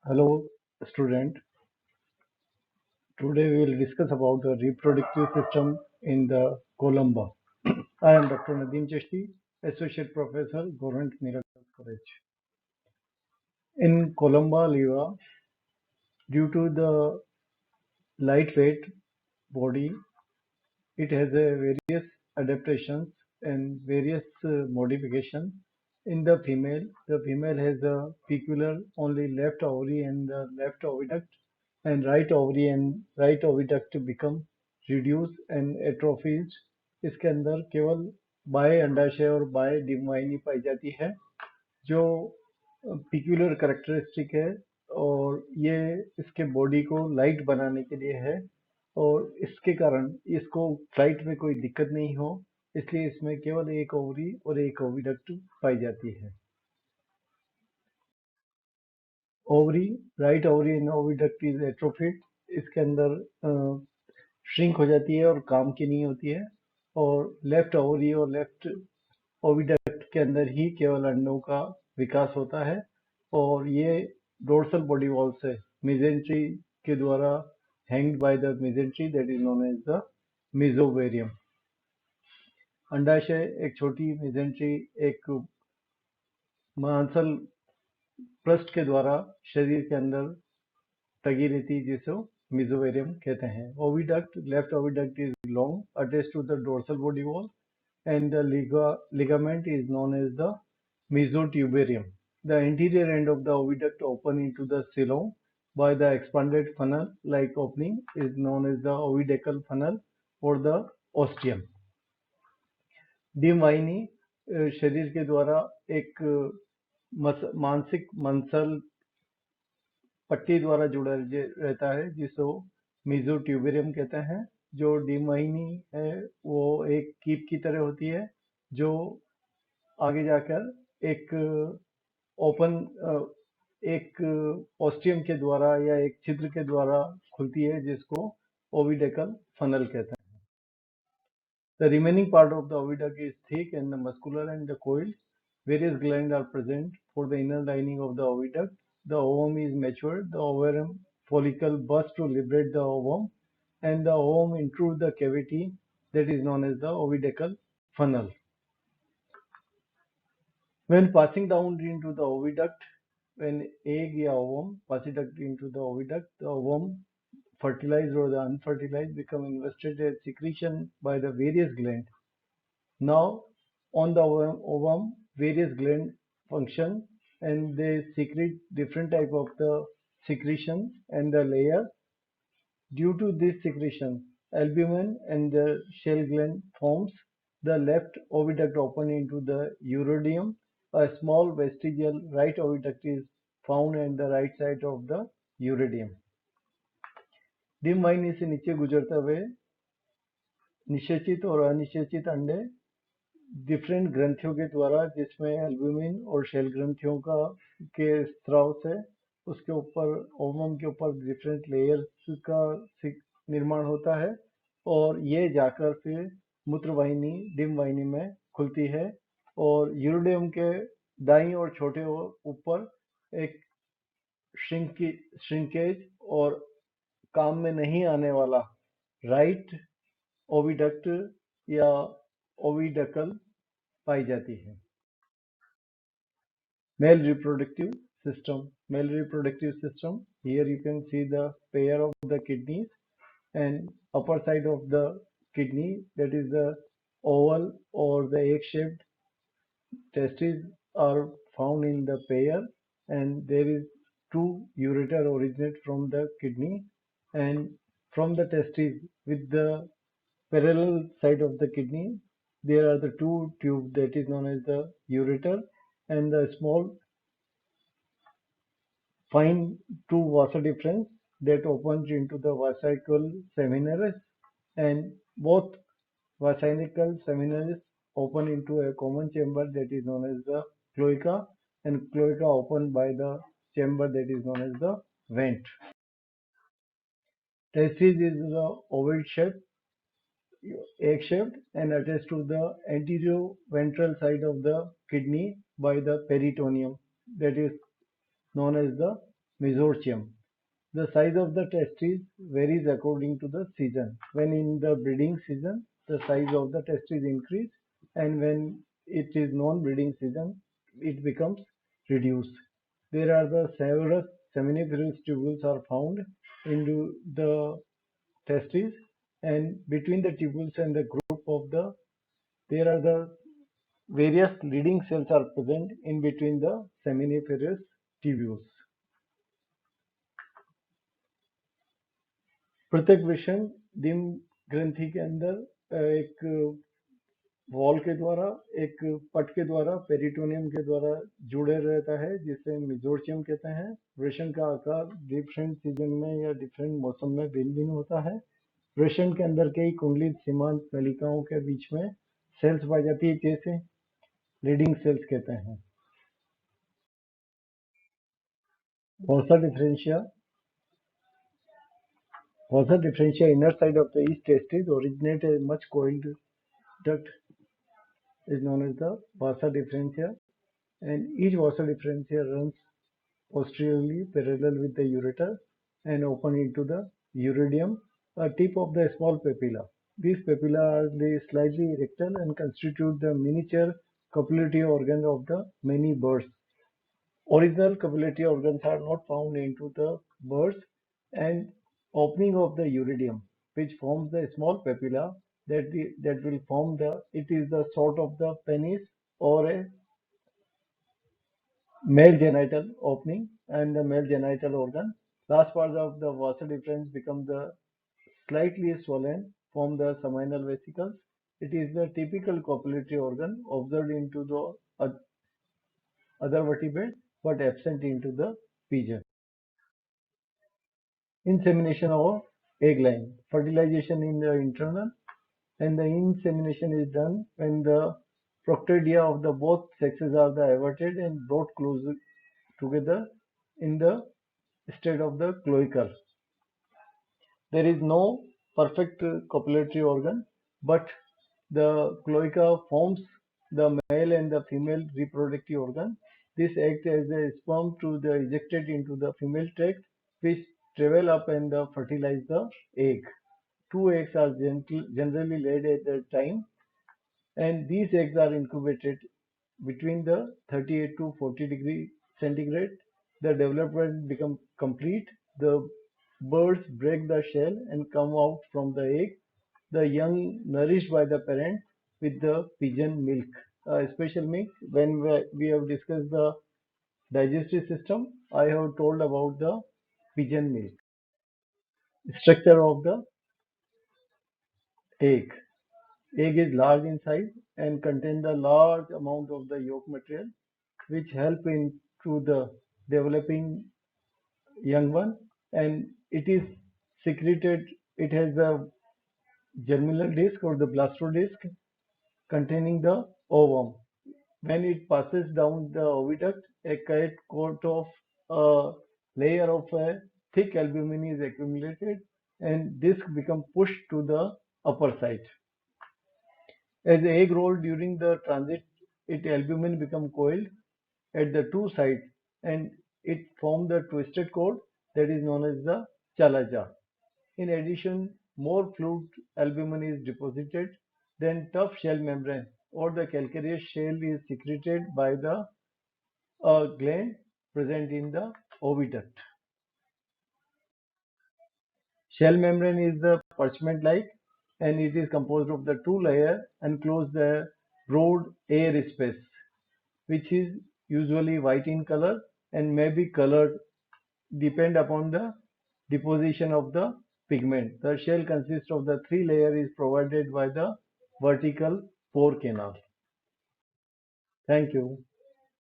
Hello, student. Today we will discuss about the reproductive system in the columba. I am Dr. Nadeem Chashti, Associate Professor, Government Miracles College. In columba leva, due to the lightweight body, it has a various adaptations and various modifications. In the female has a peculiar only left ovary and the left oviduct, and right ovary and right oviduct become reduced and atrophied. इसके अंदर केवल बाह्य अंडाशय और बाह्य डिम्बाइनी पाई जाती है जो पिक्यूलर करेक्टरिस्टिक है और ये इसके बॉडी को लाइट बनाने के लिए है और इसके कारण इसको फ्लाइट में कोई दिक्कत नहीं हो इसलिए इसमें केवल एक ओवरी और एक ओविडक्ट पाई जाती है। Ovary right ovary and oviduct is atrophied, इसके अंदर श्रिंक हो जाती है और काम की नहीं होती है और लेफ्ट ओवरी और लेफ्ट ओविडक्ट के अंदर ही केवल अंडों का विकास होता है और ये डोर्सल बॉडी वॉल से मेसेंट्री के द्वारा hanged by the mesentery that is known as the mesovarium. अंडाशय एक छोटी मेसेंट्री एक मांसल पृष्ठ के द्वारा शरीर के अंदर टगी रहती है जिसे मेसोवेरियम कहते हैं। Oviduct left oviduct is long attached to the dorsal body wall and the ligament is known as the mesotubarium. The anterior end of the oviduct open into the coelom by the expanded funnel-like opening is known as the oviducal funnel or the ostium. डिम्बाइनी शरीर के द्वारा एक मानसिक मंसल पट्टी द्वारा जुड़ा रहता है जिसको मेसोट्यूबेरियम कहते हैं। जो डिम्बाइनी है वो एक कीप की तरह होती है जो आगे जाकर एक ओपन एक ओस्टियम के द्वारा या एक छिद्र के द्वारा खुलती है जिसको ओविडेकल फनल कहते हैं। The remaining part of the oviduct is thick and muscular and coiled. Various glands are present for the inner lining of the oviduct. The ovum is matured. The ovarian follicle bursts to liberate the ovum, and the ovum intrudes the cavity that is known as the oviducal funnel. When passing down into the oviduct, when egg या ovum passes into the oviduct, the ovum fertilized or the unfertilized become invested as secretion by the various glands. Now, on the ovum, various glands function and they secrete different type of the secretion and the layer. Due to this secretion, albumin and the shell gland forms. The left oviduct open into the urodeum. A small vestigial right oviduct is found on the right side of the urodeum. Dim वाहिनी से नीचे गुजरते हुए निषेचित और अनिषेचित अंडे different ग्रंथियों के द्वारा जिसमें एल्ब्यूमिन और शेल ग्रंथियों का के स्राव से उसके ऊपर ओवम के ऊपर डिफरेंट लेयर्स का निर्माण होता है और ये जाकर फिर मूत्रवाहिनी डिम वाहिनी में खुलती है और यूरोडियम के दाईं और छोटे ऊपर एक श्रिंकेज और काम में नहीं आने वाला राइट ओविडक्ट या ओविडकल पाई जाती है। Male reproductive system. Male reproductive system. Here you can see the pair of the kidneys and upper side of the kidney, that is the oval or the egg-shaped testes are found in the pair, and there is two ureter originate from the kidney, and from the testes with the parallel side of the kidney there are the two tubes that is known as the ureter and the small fine two vasa difference that opens into the vesicle seminaris, and both vesicle seminaris open into a common chamber that is known as the cloaca, and cloaca opened by the chamber that is known as the vent. Testis is the oval shape, egg-shaped, and attached to the anterior ventral side of the kidney by the peritoneum, that is known as the mesorchium. The size of the testes varies according to the season. When in the breeding season, the size of the testes increase, and when it is non-breeding season, it becomes reduced. There are the several seminiferous tubules are found into the testes, and between the tubules and the group of the there are the various leading cells are present in between the seminiferous tubules. प्रत्येक वृषण dim ग्रंथि के अंदर एक wall के द्वारा एक पट के द्वारा पेरिटोनियम के द्वारा जुड़े रहता है जिसे मेसोर्चियम कहते हैं। वृषण का आकार डिफरेंट सीजन में या डिफरेंट मौसम में भिन्न भिन्न होता है। वृषण के अंदर कई कुंडलित सीमांत नलिकाओं के बीच में सेल्स पाई जाती है जैसे लीडिंग सेल्स कहते हैं। Vasa differentia inner side of the east testis originate a much coiled duct is known as the vasa differentia, and each vasa differentia runs posteriorly parallel with the ureter and open into the uridium, a tip of the small papilla. These papilla are slightly erectile and constitute the miniature copulatory organ of the many birds. Original copulatory organs are not found into the birds, and opening of the uridium, which forms the small papilla that will form it is the sort of the penis or a male genital opening and the male genital organ. Last part of the vasa difference become the slightly swollen from the seminal vesicles. It is the typical copulatory organ observed into the other vertebrates but absent into the pigeon. Insemination of egg line. Fertilization in the internal, and the insemination is done when the proctidia of the both sexes are averted and brought closer together in the state of the cloacal. There is no perfect copulatory organ, but the cloaca forms the male and the female reproductive organ. This acts as a sperm to the ejected into the female tract, which travel up and fertilize the egg. Two eggs are generally laid at a time, and these eggs are incubated between the 38 to 40 degree centigrade. The development becomes complete. The birds break the shell and come out from the egg. The young nourished by the parent with the pigeon milk, special milk. When we have discussed the digestive system, I have told about the pigeon milk. Structure of the egg. Egg is large in size and contain the large amount of the yolk material, which help into the developing young one, and it is secreted. It has a germinal disc or the blastodisc containing the ovum. When it passes down the oviduct, a coat of a layer of a thick albumin is accumulated, and disc become pushed to the upper side. As the egg roll during the transit, its albumin become coiled at the two sides, and it form the twisted cord that is known as the chalaja. In addition, more fluid albumin is deposited, then tough shell membrane or the calcareous shell is secreted by the gland present in the oviduct. Shell membrane is the parchment-like, and it is composed of the two layers enclose the broad air space, which is usually white in color and may be colored depend upon the deposition of the pigment. The shell consists of the three layers is provided by the vertical pore canal. Thank you.